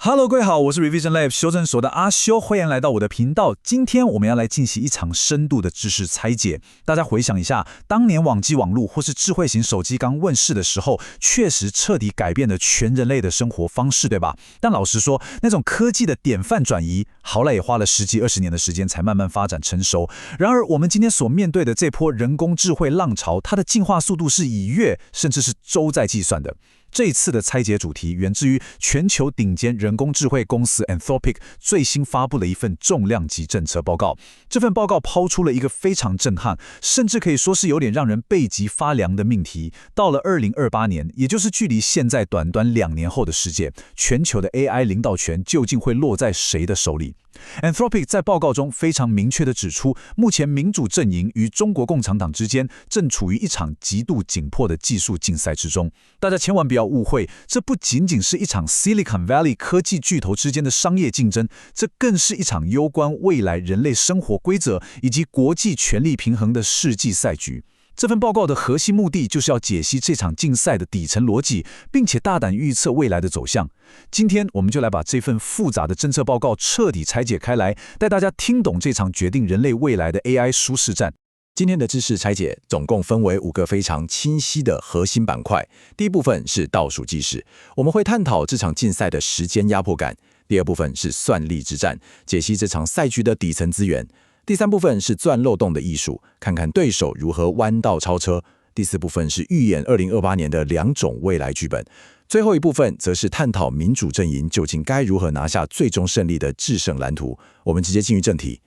Hello， 各位好，我是 Revision Lab 修正所的阿修，歡迎來到我的頻道。今天我們要來進行一場深度的知識拆解。大家回想一下，當年網際網路或是智慧型手機剛問世的時候，確實徹底改變了全人類的生活方式，對吧？但老實說，那種科技的典範轉移，好歹也花了10幾20年的時間才慢慢發展成熟。然而，我們今天所面對的這波人工智慧浪潮，它的進化速度是以月甚至是週在計算的。這一次的拆解主題源自於全球頂尖人工智慧公司 Anthropic 最新發布的一份重量級政策報告。這份報告拋出了一個非常震撼，甚至可以說是有點讓人背脊發涼的命題。到了2028年，也就是距離現在短短2年後的世界，全球的 AI 領導權究竟會落在誰的手裡？Anthropic 在報告中非常明確地指出，目前民主陣營與中國共產黨之間正處於一場極度緊迫的技術競賽之中。大家千萬不要誤會，這不僅僅是一場 Silicon Valley 科技巨頭之間的商業競爭，這更是一場攸關未來人類生活規則以及國際權力平衡的世紀賽局。這份報告的核心目的就是要解析這場競賽的底層邏輯，並且大膽預測未來的走向。今天我們就來把這份複雜的政策報告徹底拆解開來，帶大家聽懂這場決定人類未來的 AI 殊勢戰。今天的知識拆解總共分為5個非常清晰的核心板塊。第一部分是倒數計時，我們會探討這場競賽的時間壓迫感。第二部分是算力之戰，解析這場賽局的底層資源。第三部分是鑽漏洞的藝術，看看對手如何彎道超車。第四部分是預演2028年的2種未來劇本。最後一部分則是探討民主陣營究竟該如何拿下最終勝利的制勝藍圖。我們直接進入正題。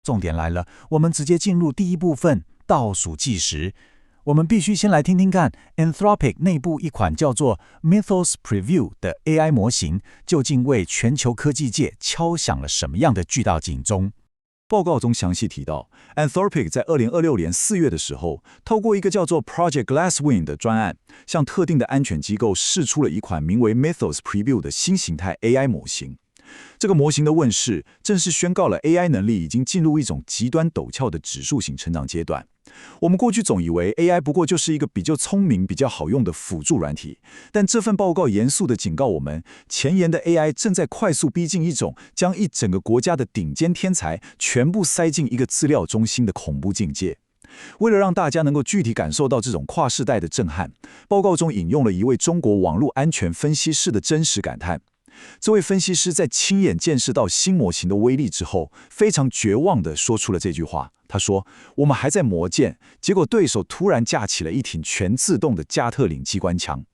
重點來了，我們直接進入第一部分，倒數計時。我們必須先來聽聽看 Anthropic 內部一款叫做 Mythos Preview 的 AI 模型，究竟為全球科技界敲響了什麼樣的巨大警鐘。報告中詳細提到 ，Anthropic 在2026年4月的時候，透過一個叫做 Project Glasswing 的專案，向特定的安全機構釋出了一款名為 Mythos Preview 的新形態 AI 模型。這個模型的問世，正式宣告了 AI 能力已經進入一種極端陡峭的指數型成長階段。我們過去總以為 AI 不過就是一個比較聰明、比較好用的輔助軟體，但這份報告嚴肅地警告我們，前沿的 AI 正在快速逼近一種將一整個國家的頂尖天才全部塞進一個資料中心的恐怖境界。為了讓大家能夠具體感受到這種跨世代的震撼，報告中引用了一位中國網絡安全分析師的真實感嘆。這位分析師在親眼見識到新模型的威力之後，非常絕望地說出了這句話。他說：“我們還在磨劍，結果對手突然架起了一挺全自動的加特林機關槍。”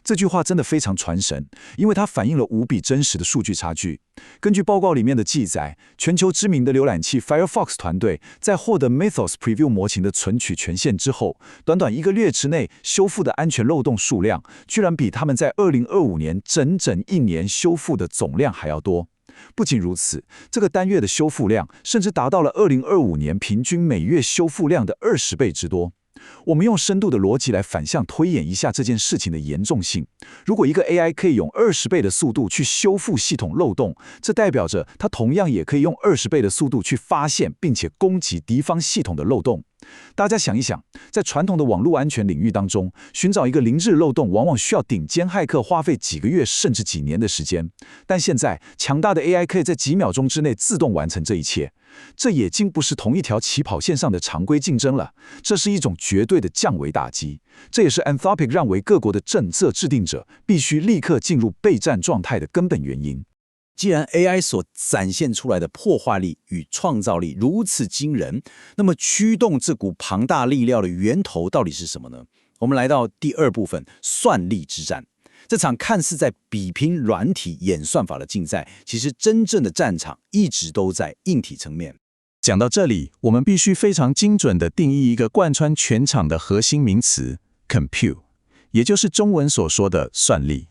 這句話真的非常傳神，因為它反映了無比真實的數據差距。根據報告裡面的記載，全球知名的瀏覽器 Firefox 團隊在獲得 Mythos Preview 模型的存取權限之後，短短1個月之內修復的安全漏洞數量，居然比他們在2025年整整1年修復的總量還要多。不僅如此，這個單月的修復量甚至達到了2025年平均每月修復量的20倍之多。我們用深度的邏輯來反向推演一下這件事情的嚴重性。如果一個 AI 可以用20倍的速度去修復系統漏洞，這代表着它同樣也可以用20倍的速度去發現並且攻擊敵方系統的漏洞。大家想一想，在傳統的網絡安全領域當中，尋找一個0日漏洞往往需要頂尖駭客花費幾個月甚至幾年的時間。但現在，強大的 AI 可以在幾秒鐘之內自動完成這一切。這已經不是同一條起跑線上的常規競爭了，這是一種絕對的降維打擊。這也是 Anthropic 認為各國的政策制定者必須立刻進入備戰狀態的根本原因。既然 AI 所展現出來的破壞力與創造力如此驚人，那麼驅動這股龐大力量的源頭到底是什麼呢？我們來到第2部分，算力之戰。這場看似在比拼軟體演算法的競賽，其實真正的戰場一直都在硬體層面。講到這裡，我們必須非常精準地定義一個貫穿全場的核心名詞 compute， 也就是中文所說的算力。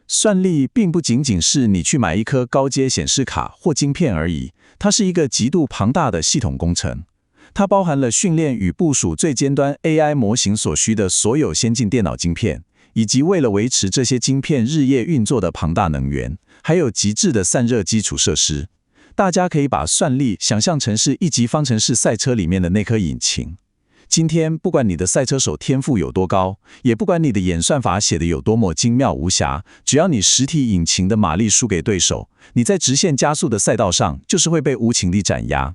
算力並不僅僅是你去買一顆高階顯示卡或晶片而已，它是一個極度龐大的系統工程。它包含了訓練與部署最尖端 AI 模型所需的所有先進電腦晶片，以及為了維持這些晶片日夜運作的龐大能源，還有極致的散熱基礎設施。大家可以把算力想象成是一級方程式賽車裡面的那顆引擎。今天，不管你的賽車手天賦有多高，也不管你的演算法寫得有多麼精妙無瑕，只要你實體引擎的馬力輸給對手，你在直線加速的賽道上就是會被無情地斬壓。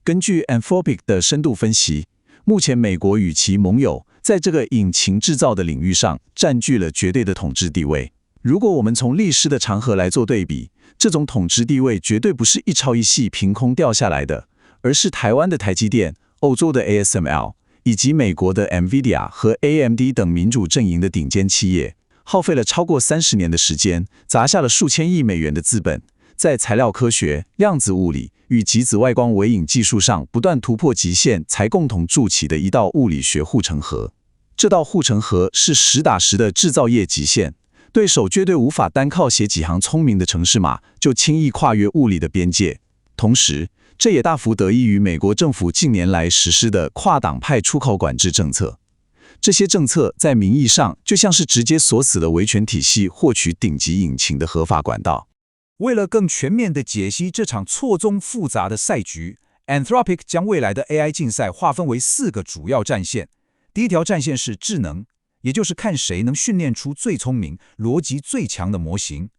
根據 Anthropic 的深度分析，目前美國與其盟友在這個引擎製造的領域上佔據了絕對的統治地位。如果我們從歷史的長河來做對比，這種統治地位絕對不是一朝一夕憑空掉下來的，而是台灣的台積電、歐洲的 ASML 以及美國的 NVIDIA 和 AMD 等民主陣營的頂尖企業，耗費了超過30年的時間，砸下了數千億美元的資本，在材料科學、量子物理與極紫外光微影技術上不斷突破極限，才共同築起的一道物理學護城河。這道護城河是實打實的製造業極限，對手絕對無法單靠寫幾行聰明的程式碼就輕易跨越物理的邊界。同時，這也大幅得益於美國政府近年來實施的跨黨派出口管制政策。這些政策在名義上就像是直接鎖死了維權體系獲取頂級引擎的合法管道。為了更全面地解析這場錯綜複雜的賽局， Anthropic 將未來的 AI 競賽劃分為4個主要戰線。第一條戰線是智能，也就是看誰能訓練出最聰明、邏輯最強的模型。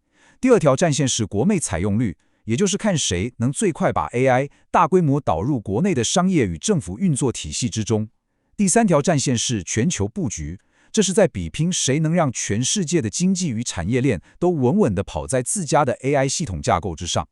第二條戰線是國內採用率，也就是看誰能最快把 AI 大規模導入國內的商業與政府運作體系之中。第三條戰線是全球布局，這是在比拼誰能讓全世界的經濟與產業鏈都穩穩地跑在自家的 AI 系統架構之上。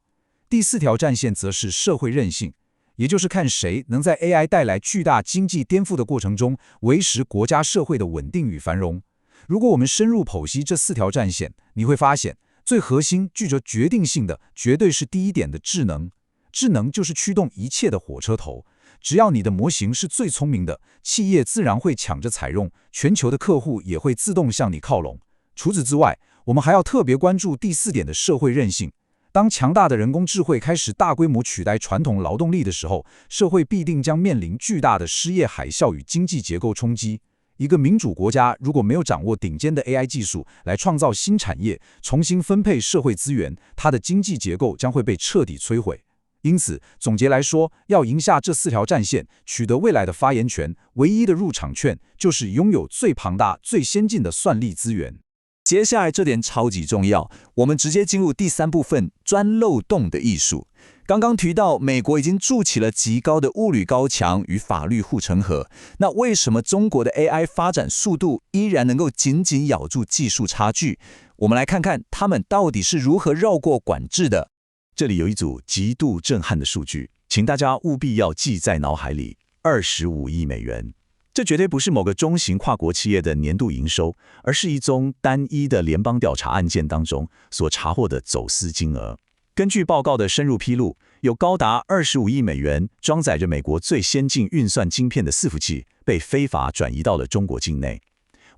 第四條戰線則是社會韌性，也就是看誰能在 AI 帶來巨大經濟顛覆的過程中維持國家社會的穩定與繁榮。如果我們深入剖析這4條戰線，你會發現最核心、具着決定性的，絕對是第一點的智能。智能就是驅動一切的火車頭。只要你的模型是最聰明的，企業自然會搶着採用，全球的客戶也會自動向你靠攏。除此之外，我們還要特別關注第4點的社會韌性。當強大的人工智慧開始大規模取代傳統勞動力的時候，社會必定將面臨巨大的失業海嘯與經濟結構衝擊。一個民主國家如果沒有掌握頂尖的 AI 技術來創造新產業，重新分配社會資源，它的經濟結構將會被徹底摧毀。因此，總結來說，要贏下這4條戰線，取得未來的發言權，唯一的入場券就是擁有最龐大、最先進的算力資源。接下來這點超級重要，我們直接進入第3部分，鑽漏洞的藝術。剛剛提到，美國已經築起了極高的物理高牆與法律護城河，那為什麼中國的 AI 發展速度依然能夠緊緊咬住技術差距？我們來看看他們到底是如何繞過管制的。這裡有一組極度震撼的數據，請大家務必要記在腦海裡：25億美元。這絕對不是某個中型跨國企業的年度營收，而是一宗單一的聯邦調查案件當中所查獲的走私金額。根據報告的深入披露，有高達25億美元裝載着美國最先進運算晶片的伺服器被非法轉移到了中國境內。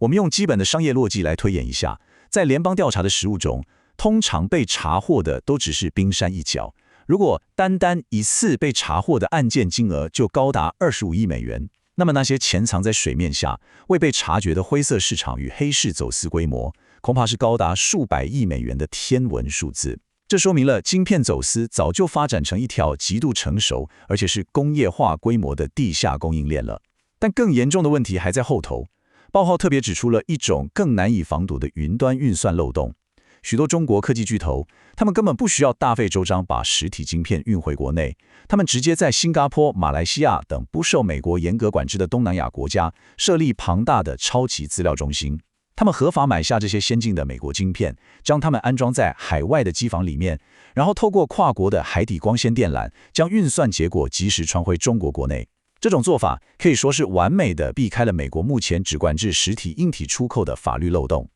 我們用基本的商業邏輯來推演一下，在聯邦調查的實務中，通常被查獲的都只是冰山一角。如果單一次被查獲的案件金額就高達25億美元，那麼那些潛藏在水面下未被察覺的灰色市場與黑市走私規模，恐怕是高達數百億美元的天文數字。這說明了晶片走私早就發展成一條極度成熟，而且是工業化規模的地下供應鏈了。但更嚴重的問題還在後頭。報告特別指出了一種更難以防堵的雲端運算漏洞。許多中國科技巨頭，他們根本不需要大費周章把實體晶片運回國內，他們直接在新加坡、馬來西亞等不受美國嚴格管制的東南亞國家設立龐大的超級資料中心。他們合法買下這些先進的美國晶片，將它們安裝在海外的機房裡面，然後透過跨國的海底光纖電纜，將運算結果及時傳回中國國內。這種做法可以說是完美的避開了美國目前只管制實體硬體出口的法律漏洞。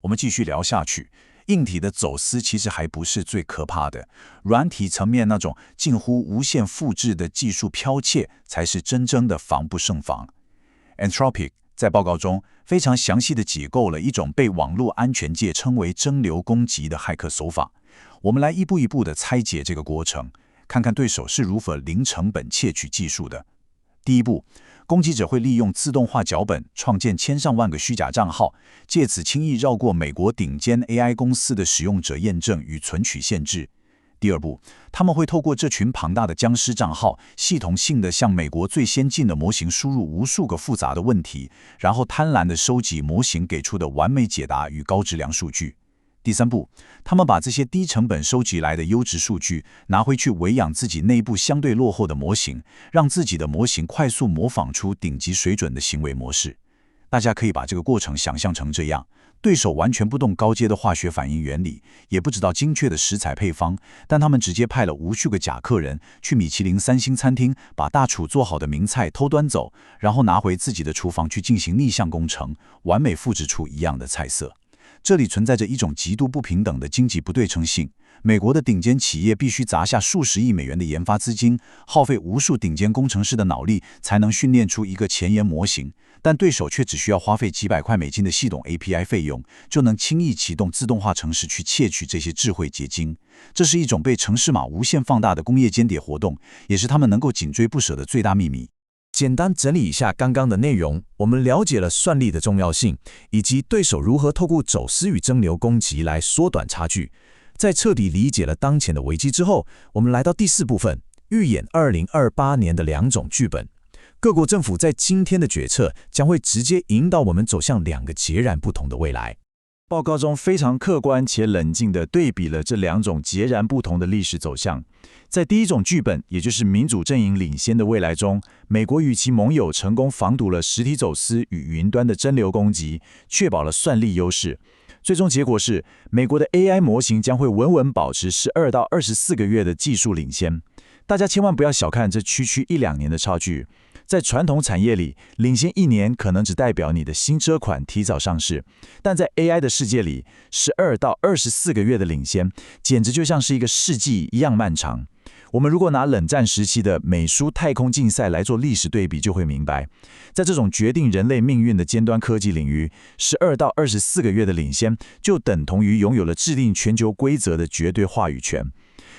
我们繼續聊下去。硬體的走私其實還不是最可怕的，軟體層面那種近乎無限複製的技術剽竊才是真正的防不勝防。Anthropic 在報告中非常詳細地解構了一種被網絡安全界稱為蒸餾攻擊的駭客手法。我們來一步一步地拆解這個過程，看看對手是如何零成本竊取技術的。第一步，攻擊者會利用自動化腳本創建千上萬個虛假賬號，借此輕易繞過美國頂尖 AI 公司的使用者驗證與存取限制。第二步，他們會透過這群龐大的僵屍賬號，系統性的向美國最先進的模型輸入無數個複雜的問題，然後貪婪地收集模型給出的完美解答與高質量數據。第三步，他們把這些低成本收集來的優質數據拿回去餵養自己內部相對落後的模型，讓自己的模型快速模仿出頂級水準的行為模式。大家可以把這個過程想象成這樣：對手完全不懂高階的化學反應原理，也不知道精確的食材配方，但他們直接派了無數個假客人去米其林3星餐廳，把大廚做好的名菜偷端走，然後拿回自己的廚房去進行逆向工程，完美複製出一樣的菜色。這裡存在着一種極度不平等的經濟不對稱性。美國的頂尖企業必須砸下數十億美元的研發資金，耗費無數頂尖工程師的腦力，才能訓練出一個前沿模型，但對手卻只需要花費幾百塊美金的系統 API 費用，就能輕易啟動自動化程式去竊取這些智慧結晶。這是一種被程式碼無限放大的工業間諜活動，也是他們能夠緊追不捨的最大秘密。簡單整理一下剛剛的內容，我們了解了算力的重要性，以及對手如何透過走私與蒸餾攻擊來縮短差距。在徹底理解了當前的危機之後，我們來到第4部分，預演2028年的2種劇本。各國政府在今天的決策將會直接引導我們走向2個截然不同的未來。報告中非常客觀且冷靜地對比了這2種截然不同的歷史走向。在第一種劇本，也就是民主陣營領先的未來中，美國與其盟友成功防堵了實體走私與雲端的蒸餾攻擊，確保了算力優勢。最終結果是，美國的 AI 模型將會穩穩保持12到24個月的技術領先。大家千萬不要小看這區區1-2年的差距。在傳統產業裡，領先1年可能只代表你的新車款提早上市，但在 AI 的世界裡，12到24個月的領先，簡直就像是一個世紀一樣漫長。我們如果拿冷戰時期的美蘇太空競賽來做歷史對比，就會明白，在這種決定人類命運的尖端科技領域，12到24個月的領先，就等同於擁有了制定全球規則的絕對話語權。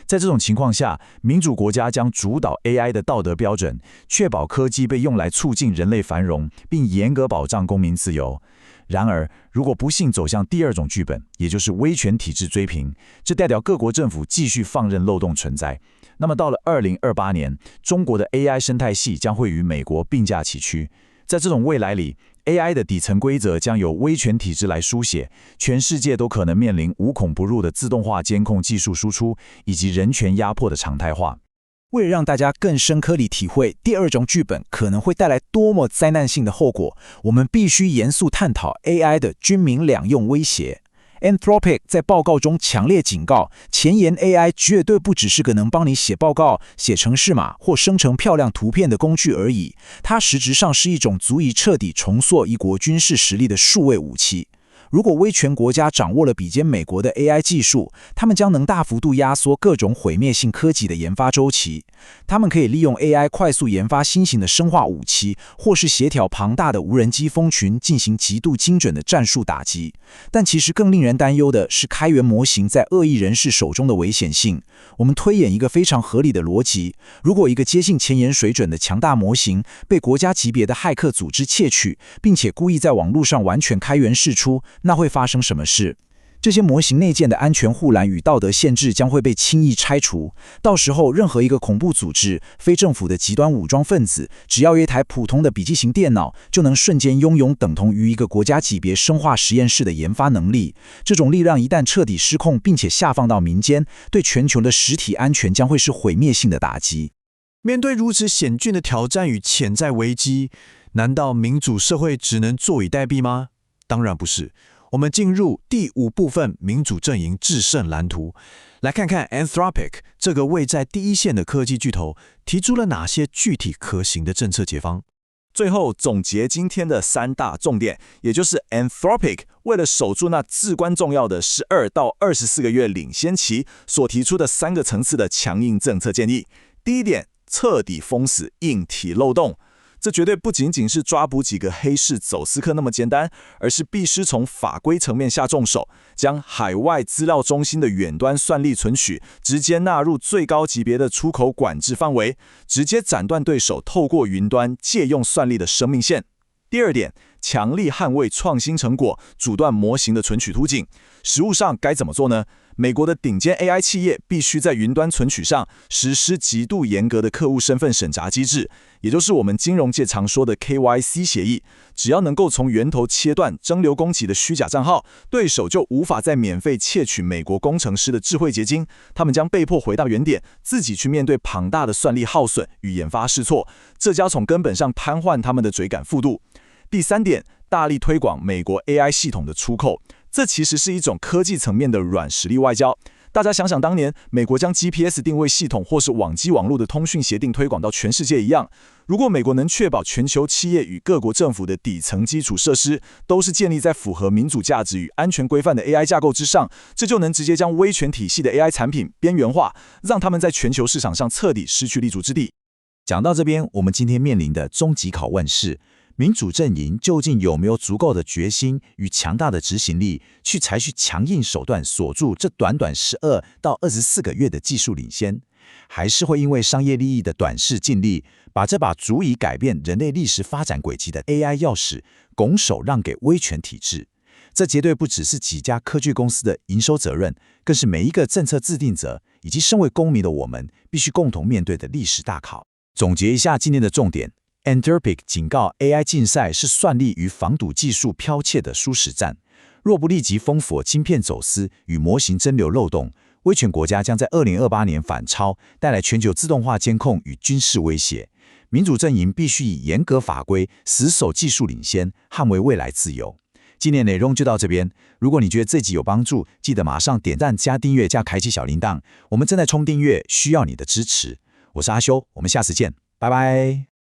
在這種情況下，民主國家將主導 AI 的道德標準，確保科技被用來促進人類繁榮，並嚴格保障公民自由。然而，如果不幸走向第2種劇本，也就是威權體制追平，這代表各國政府繼續放任漏洞存在。那麼到了2028年，中國的 AI 生態系將會與美國並駕齊驅。在這種未來裡， AI 的底層規則將由威權體制來書寫，全世界都可能面臨無孔不入的自動化監控技術輸出，以及人權壓迫的常態化。為了讓大家更深刻地體會第2種劇本可能會帶來多麼災難性的後果，我們必須嚴肅探討 AI 的軍民兩用威脅。Anthropic 在報告中強烈警告，前沿 AI 絕對不只是個能幫你寫報告、寫程式碼或生成漂亮圖片的工具而已，它實質上是一種足以徹底重塑一國軍事實力的數位武器。如果威權國家掌握了比肩美國的 AI 技術，他們將能大幅度壓縮各種毀滅性科技的研發週期。他們可以利用 AI 快速研發新型的生化武器，或是協調龐大的無人機蜂群進行極度精準的戰術打擊。但其實更令人擔憂的是開源模型在惡意人士手中的危險性。我們推演一個非常合理的邏輯：如果一個接近前沿水準的強大模型被國家級別的駭客組織竊取，並且故意在網絡上完全開源釋出，那會發生什麼事？這些模型內建的安全護欄與道德限制將會被輕易拆除。到時候，任何一個恐怖組織、非政府的極端武裝分子，只要有一台普通的筆記型電腦，就能瞬間擁有等同於一個國家級別生化實驗室的研發能力。這種力量一旦徹底失控，並且下放到民間，對全球的實體安全將會是毀滅性的打擊。面對如此險峻的挑戰與潛在危機，難道民主社會只能坐以待斃嗎？當然不是。我們進入第5部分，民主陣營制勝藍圖，來看看 Anthropic 這個位在第一線的科技巨頭提出了哪些具體可行的政策解方。最後總結今天的3大重點，也就是 Anthropic 為了守住那至關重要的12到24個月領先期所提出的3個層次的強硬政策建議。第一點，徹底封死硬體漏洞。這絕對不僅僅是抓捕幾個黑市走私客那麼簡單，而是必須從法規層面下重手，將海外資料中心的遠端算力存取直接納入最高級別的出口管制範圍，直接斬斷對手透過雲端借用算力的生命線。第二點，強力捍衛創新成果，阻斷模型的存取途徑。實務上該怎麼做呢？美國的頂尖 AI 企業必須在雲端存取上實施極度嚴格的客戶身份審查機制，也就是我們金融界常說的 KYC 協議。只要能夠從源頭切斷蒸餾供給的虛假賬號，對手就無法再免費竊取美國工程師的智慧結晶。他們將被迫回到原點，自己去面對龐大的算力耗損與研發試錯，這將從根本上癱瘓他們的追趕速度。第三點，大力推廣美國 AI 系統的出口。這其實是一種科技層面的軟實力外交。大家想想，當年美國將 GPS 定位系統或是網際網絡的通訊協定推廣到全世界一樣，如果美國能確保全球企業與各國政府的底層基礎設施都是建立在符合民主價值與安全規範的 AI 架構之上，這就能直接將威權體系的 AI 產品邊緣化，讓他們在全球市場上徹底失去立足之地。講到這邊，我們今天面臨的終極拷問是：民主陣營究竟有沒有足夠的決心與強大的執行力，去採取強硬手段鎖住這短短12到24個月的技術領先？還是會因為商業利益的短視近利，把這把足以改變人類歷史發展軌跡的 AI 鑰匙拱手讓給威權體制？這絕對不只是幾家科技公司的營收責任，更是每一個政策制定者以及身為公民的我們必須共同面對的歷史大考。總結一下今天的重點。Anthropic 警告 AI 競賽是算力與防堵技術剽竊的殊實戰，若不立即封鎖晶片走私與模型蒸餾漏洞，威權國家將在2028年反超，帶來全球自動化監控與軍事威脅。民主陣營必須以嚴格法規、死守技術領先，捍衛未來自由。今天內容就到這邊，如果你覺得這集有幫助，記得馬上點讚加訂閱加開啟小鈴鐺，我們正在衝訂閱，需要你的支持。我是阿修，我們下次見，拜拜。